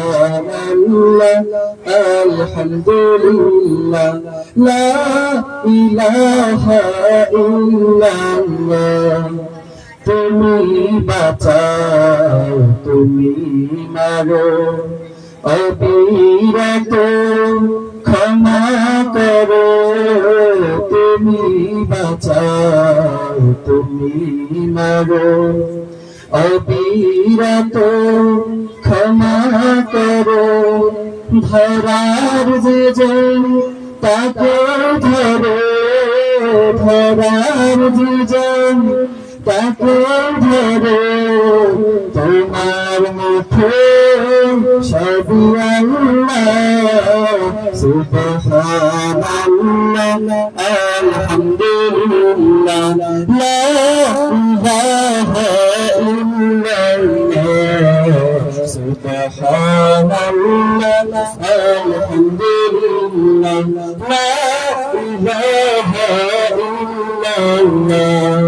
সুবহানাল্লাহ আলহামদুলিল্লাহ লা ইলাহা ইল্লাল্লাহ তুমি বাঁচাও তুমি মারো অবিরত ক্ষমা করো তুমি বাঁচাও তুমি মারো অবিরত ক্ষমা করো ধরার যে জন তাকে ধরো ধরার যে জন তাকে ধরো তোমার মুখে সবই আল্লাহ সুবহানাল্লাহ আলহামদুলিল্লাহ লা ইলাহা ইল্লাল্লাহ সুবহানাল্লাহ আলহামদুলিল্লাহ লা ইলাহা ইল্লাল্লাহ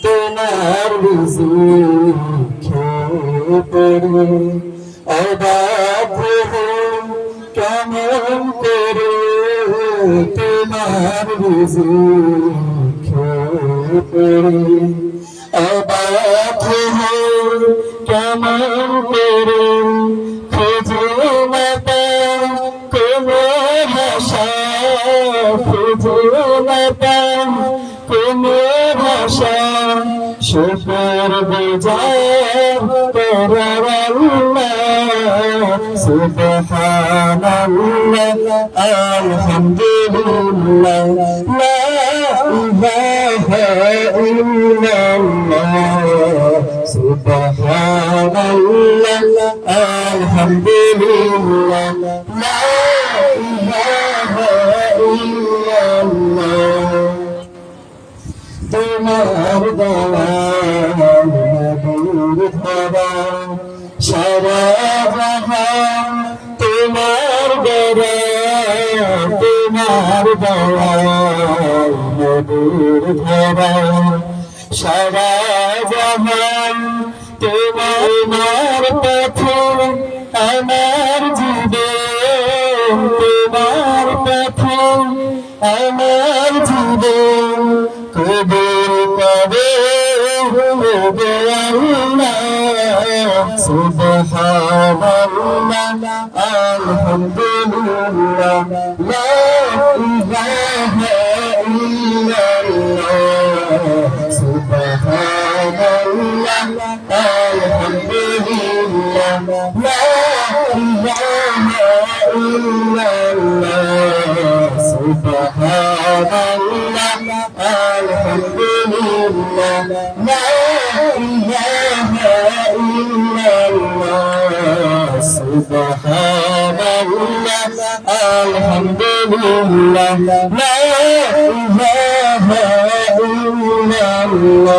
তোমার রিজিকে পড়ে অবাক কেমন করে তোমার রিজিকে পড়ে অবাক কেমন করে খুঁজে না পাও কোনো ভাষা খুঁজে না পাও কোনো ভাষা শুকর গুজার করার আল্লাহ সুবহানাল্লাহ আলহামদুলিল্লাহ লা ইলাহা ইল্লাল্লাহ সুবহানাল্লাহ আলহামদুলিল্লাহ লা ইলাহা ইল্লাল্লাহ তোমার দয়াল নবীর ধরা সারা জাহান তোমার দয়া তোমার দয়াল নবীর ধরা সারা জাহান তোমার পথে আমার জীবন তোমার পথে আমার জীবন কবুল করে সুবহানাল্লাহ আলহামদুলিল্লাহ লা ইলাহা ইল্লাল্লাহ সুবহানাল্লাহ আলহামদুলিল্লাহ লা ইলাহা ইল্লাল্লাহ সুবহানাল্লাহ আলহামদুলিল্লাহ লা ইলাহা ইল্লাল্লাহ সুবহানাল্লাহ আলহামদুলিল্লাহ লা ইলাহা ইল্লাল্লাহ